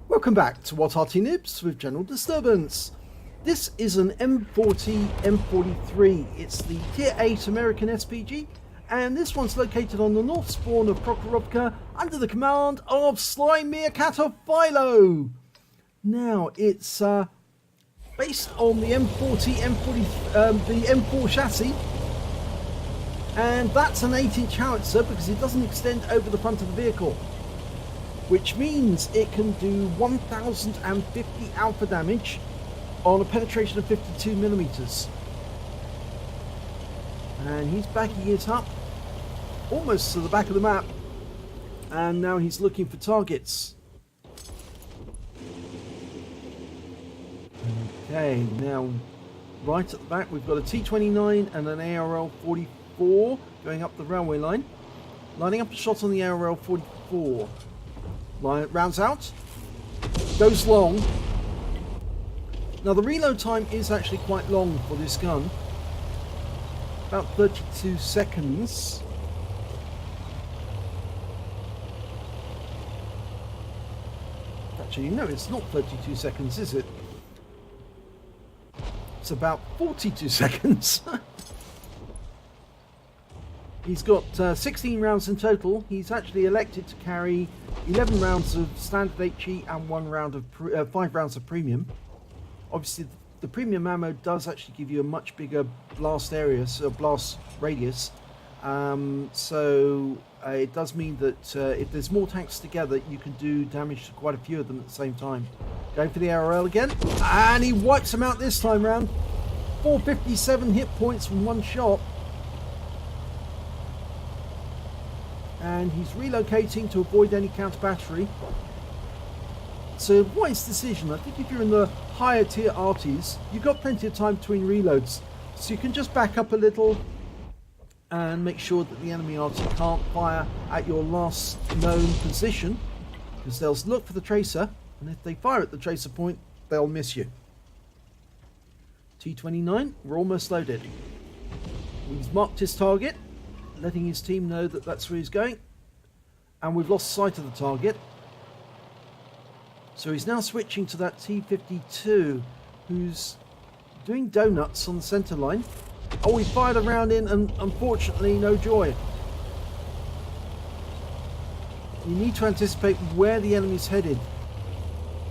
Welcome back to What Arty Noobs with General Disturbance. This is an M40 M43. It's the Tier 8 American SPG, and this one's located on the north spawn of Prokhorovka under the command of SlyMeerkat of Philo. Now, it's based on the M40, the M4 chassis, and that's an 8-inch howitzer because it doesn't extend over the front of the vehicle, which means it can do 1050 alpha damage on a penetration of 52 millimeters. And he's backing it up almost to the back of the map, and now he's looking for targets. Okay, now right at the back we've got a T29 and an ARL-44 going up the railway line, lining up a shot on the ARL-44. Rounds out, goes long. Now the reload time is actually quite long for this gun, about 32 seconds. Actually, no, it's not 32 seconds, is it? It's about 42 seconds. He's got 16 rounds in total. He's actually elected to carry 11 rounds of standard HE and 5 rounds of premium. Obviously, the premium ammo does actually give you a much bigger blast area, so blast radius. It does mean that if there's more tanks together, you can do damage to quite a few of them at the same time. Going for the ARL again, and he wipes them out this time round. 457 hit points from one shot. And he's relocating to avoid any counter battery. So wise decision. I think if you're in the higher tier arties, you've got plenty of time between reloads, so you can just back up a little and make sure that the enemy arty can't fire at your last known position, because they'll look for the tracer, and if they fire at the tracer point, they'll miss you. T29, we're almost loaded. He's marked his target, letting his team know that that's where he's going, and we've lost sight of the target. So he's now switching to that T52, who's doing donuts on the center line. Oh, he fired a round in, and unfortunately no joy. You need to anticipate where the enemy's headed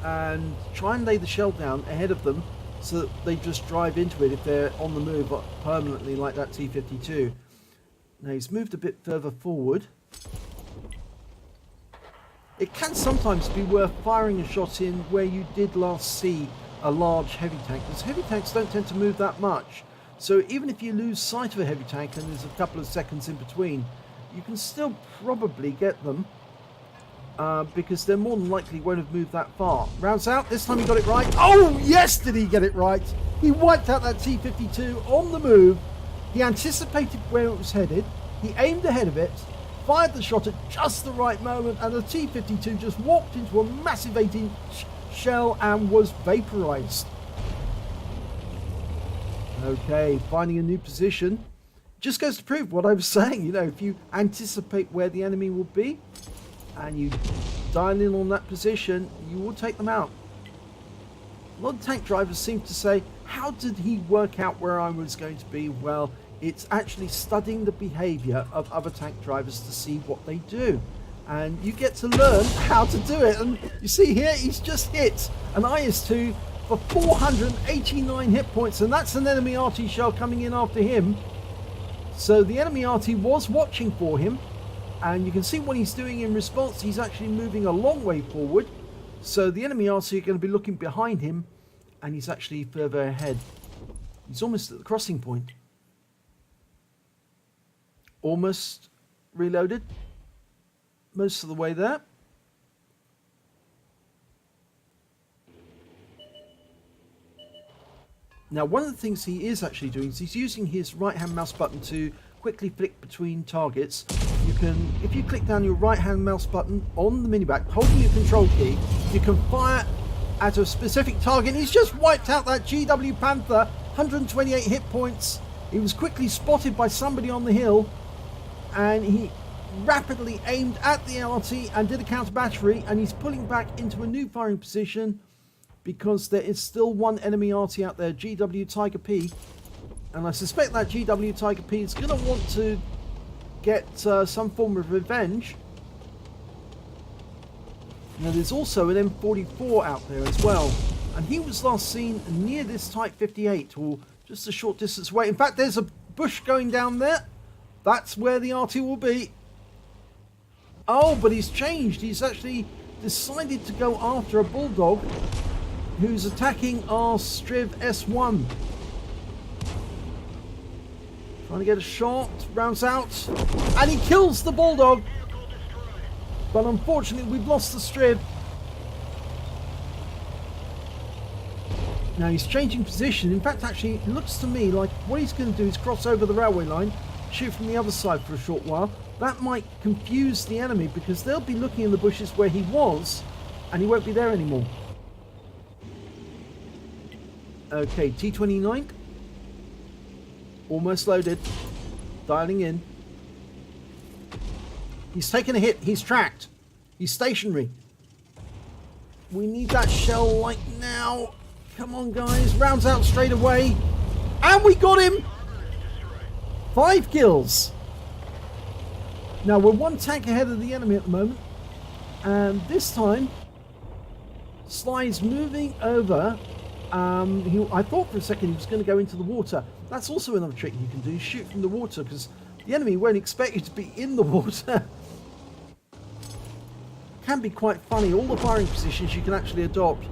and try and lay the shell down ahead of them so that they just drive into it if they're on the move permanently like that T52. Now he's moved a bit further forward. It can sometimes be worth firing a shot in where you did last see a large heavy tank, because heavy tanks don't tend to move that much. So even if you lose sight of a heavy tank and there's a couple of seconds in between, you can still probably get them, because they're more than likely won't have moved that far. Rounds out, this time he got it right. Oh yes, did he get it right? He wiped out that T52 on the move. He anticipated where it was headed, he aimed ahead of it, fired the shot at just the right moment, and the T52 just walked into a massive 8-inch shell and was vaporized. Okay, finding a new position. Just goes to prove what I was saying, you know, if you anticipate where the enemy will be and you dial in on that position, you will take them out. A lot of tank drivers seem to say, how did he work out where I was going to be? Well, it's actually studying the behavior of other tank drivers to see what they do, and you get to learn how to do it. And you see here, he's just hit an IS-2 for 489 hit points, and that's an enemy arty shell coming in after him. So the enemy arty was watching for him, and you can see what he's doing in response. He's actually moving a long way forward, so the enemy arty are going to be looking behind him, and he's actually further ahead. He's almost at the crossing point. Almost reloaded, most of the way there. Now, one of the things he is actually doing is he's using his right-hand mouse button to quickly flick between targets. You can, if you click down your right-hand mouse button on the miniback, holding your control key, you can fire at a specific target. He's just wiped out that GW Panther, 128 hit points. He was quickly spotted by somebody on the hill, and he rapidly aimed at the LRT and did a counter battery, and he's pulling back into a new firing position because there is still one enemy Arty out there, GW Tiger P, and I suspect that GW Tiger P is going to want to get some form of revenge. Now there's also an M44 out there as well, and he was last seen near this Type 58, or just a short distance away. In fact, there's a bush going down there. That's where the Arty will be. Oh, but he's changed. He's actually decided to go after a bulldog who's attacking our Striv S1. Trying to get a shot, rounds out, and he kills the bulldog. But unfortunately, we've lost the Striv. Now he's changing position. In fact, actually, it looks to me like what he's going to do is cross over the railway line, shoot from the other side for a short while. That might confuse the enemy because they'll be looking in the bushes where he was, and he won't be there anymore. Okay, T29. Almost loaded. Dialing in. He's taken a hit. He's tracked. He's stationary. We need that shell like now. Come on, guys. Rounds out straight away. And we got him. 5 kills. Now, we're 1 tank ahead of the enemy at the moment. And this time, Sly's moving over. I thought for a second he was going to go into the water. That's also another trick you can do. Shoot from the water, because the enemy won't expect you to be in the water. Can be quite funny. All the firing positions you can actually adopt.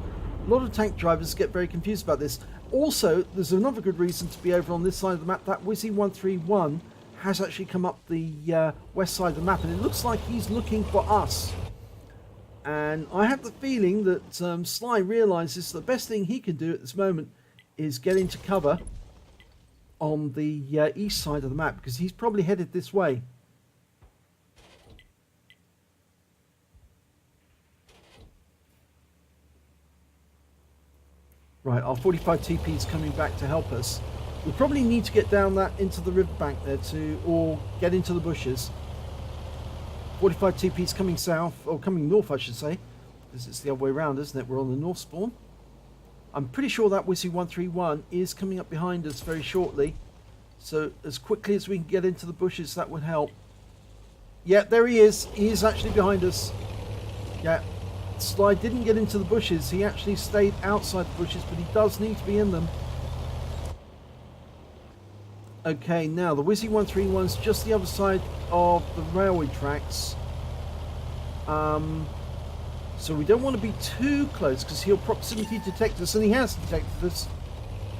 A lot of tank drivers get very confused about this. Also, there's another good reason to be over on this side of the map. That Wizzy 131 has actually come up the west side of the map, and it looks like he's looking for us. And I have the feeling that Sly realizes the best thing he can do at this moment is get into cover on the east side of the map, because he's probably headed this way. Right, our 45 TP is coming back to help us. We probably need to get down that into the riverbank there or get into the bushes. 45 TP is coming south, or coming north I should say, because it's the other way around, isn't it? We're on the north spawn. I'm pretty sure that Wizzy 131 is coming up behind us very shortly. So as quickly as we can get into the bushes, that would help. Yeah, there he is. He is actually behind us. Yeah. Sly didn't get into the bushes. He actually stayed outside the bushes, but he does need to be in them. Okay, now the Wizzy 131's just the other side of the railway tracks. So we don't want to be too close because he'll proximity detect us, and he has detected us.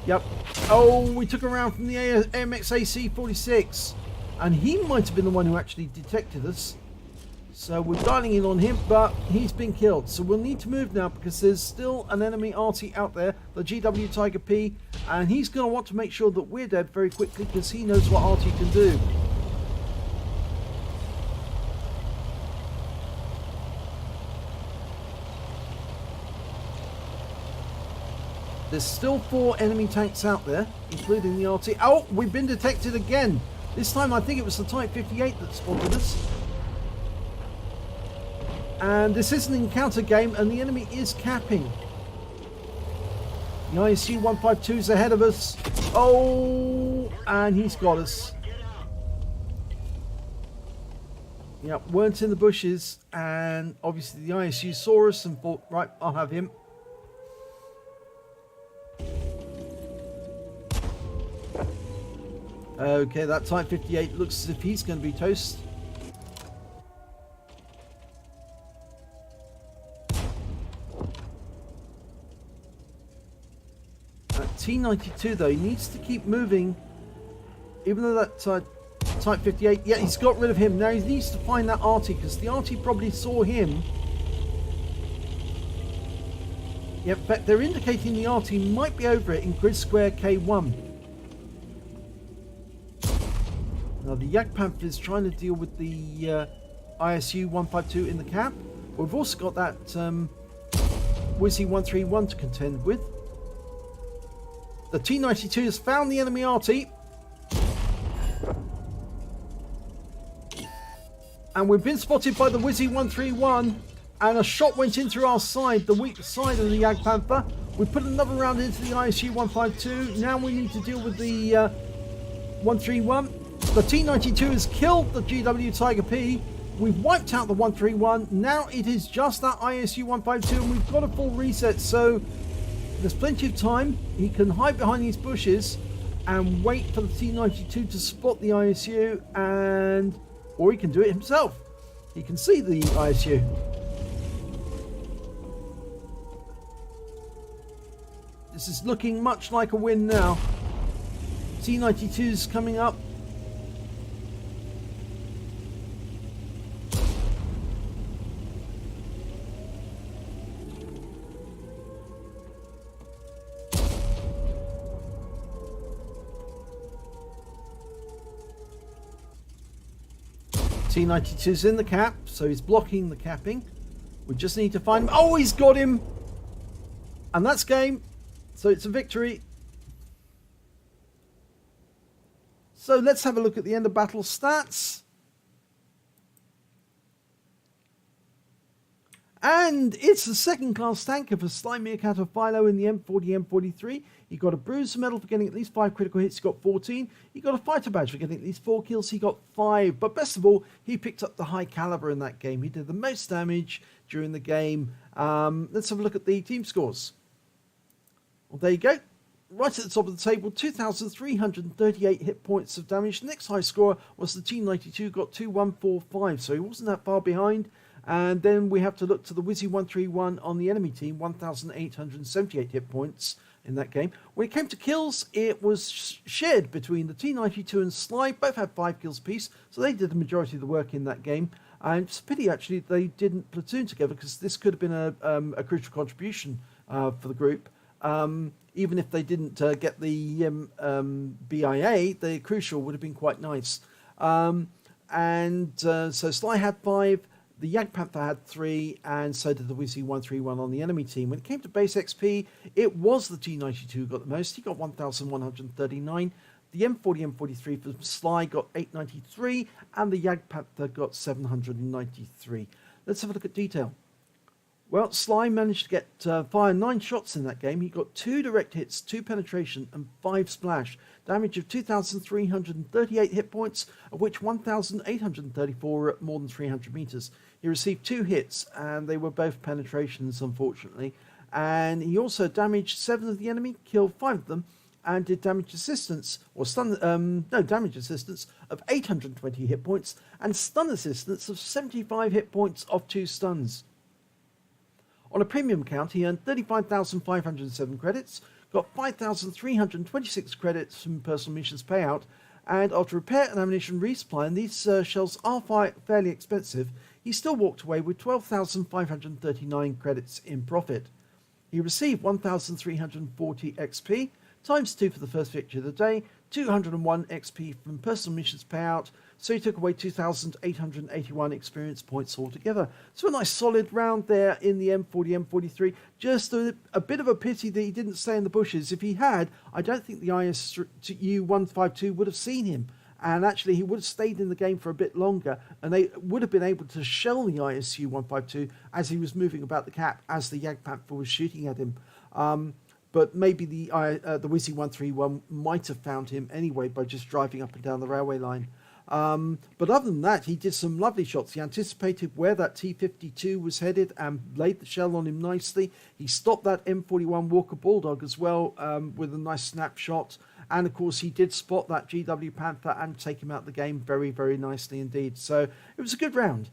Yep. Oh, we took him around from the AMX-AC 46, and he might have been the one who actually detected us. So we're dialing in on him, but he's been killed. So we'll need to move now because there's still an enemy Arty out there, the GW Tiger P, and he's going to want to make sure that we're dead very quickly because he knows what Arty can do. There's still 4 enemy tanks out there, including the Arty. Oh, we've been detected again. This time I think it was the Type 58 that spotted us. And this is an encounter game, and the enemy is capping. The ISU 152 is ahead of us. Oh, and he's got us. Yep, weren't in the bushes, and obviously the ISU saw us and thought, right, I'll have him. Okay, that Type 58 looks as if he's going to be toast. T92 though, he needs to keep moving, even though that Type 58, yeah, he's got rid of him. Now he needs to find that Arty, because the Arty probably saw him. Yeah, in fact, they're indicating the Arty might be over it in grid square K1. Now the Yak Panther is trying to deal with the ISU 152 in the cap. We've also got that Wizzy 131 to contend with. The T92 has found the enemy Arty. And we've been spotted by the Wizzy 131, and a shot went in through our side, the weak side of the Jagdpanther. We put another round into the ISU 152. Now we need to deal with the 131. The T92 has killed the GW Tiger P. We've wiped out the 131. Now it is just that ISU 152, and we've got a full reset, so there's plenty of time. He can hide behind these bushes and wait for the T92 to spot the ISU, or he can do it himself. He can see the ISU. This is looking much like a win now. T92's coming up. T92's in the cap, so he's blocking the capping. We just need to find him. Oh, he's got him! And that's game. So it's a victory. So let's have a look at the end of battle stats. And it's the second class tanker for SlyMeerkat of Philo in the M40, M43. He got a bruiser medal for getting at least 5 critical hits. He got 14. He got a fighter badge for getting at least 4 kills. He got 5. But best of all, he picked up the high caliber in that game. He did the most damage during the game. Let's have a look at the team scores. Well, there you go. Right at the top of the table, 2,338 hit points of damage. The next high scorer was the T92, got 2,145. So he wasn't that far behind. And then we have to look to the Wizzy 131 on the enemy team, 1,878 hit points in that game. When it came to kills, it was shared between the T92 and Sly. Both had 5 kills apiece, so they did the majority of the work in that game. And it's a pity, actually, they didn't platoon together, because this could have been a crucial contribution for the group. Even if they didn't get the BIA, the crucial would have been quite nice. So Sly had 5. The Jagdpanther had 3, and so did the Wizzy 131 on the enemy team. When it came to base XP, it was the T92 who got the most. He got 1,139. The M40, M43 from Sly got 893, and the Jagdpanther got 793. Let's have a look at detail. Well, Sly managed to get fire 9 shots in that game. He got 2 direct hits, 2 penetration, and 5 splash. Damage of 2,338 hit points, of which 1,834 were at more than 300 meters. He received 2 hits, and they were both penetrations, unfortunately. And he also damaged 7 of the enemy, killed 5 of them, and did damage assistance, or damage assistance of 820 hit points, and stun assistance of 75 hit points off 2 stuns. On a premium count, he earned 35,507 credits, got 5,326 credits from personal missions payout, and after repair and ammunition resupply, and these shells are fairly expensive, he still walked away with 12,539 credits in profit. He received 1,340 XP, times 2 for the first victory of the day, 201 XP from personal missions payout, so he took away 2,881 experience points altogether. So a nice solid round there in the M40, M43. Just a bit of a pity that he didn't stay in the bushes. If he had, I don't think the ISU 152 would have seen him. And actually, he would have stayed in the game for a bit longer, and they would have been able to shell the ISU 152 as he was moving about the cap, as the Jagdpanther was shooting at him. But maybe the Wizzy 131 might have found him anyway by just driving up and down the railway line. But other than that, he did some lovely shots. He anticipated where that T-52 was headed and laid the shell on him nicely. He stopped that M41 Walker Bulldog as well with a nice snapshot. And of course, he did spot that GW Panther and take him out of the game very, very nicely indeed. So it was a good round.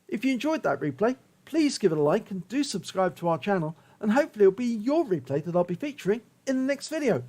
If you enjoyed that replay, please give it a like and do subscribe to our channel. And hopefully it'll be your replay that I'll be featuring in the next video.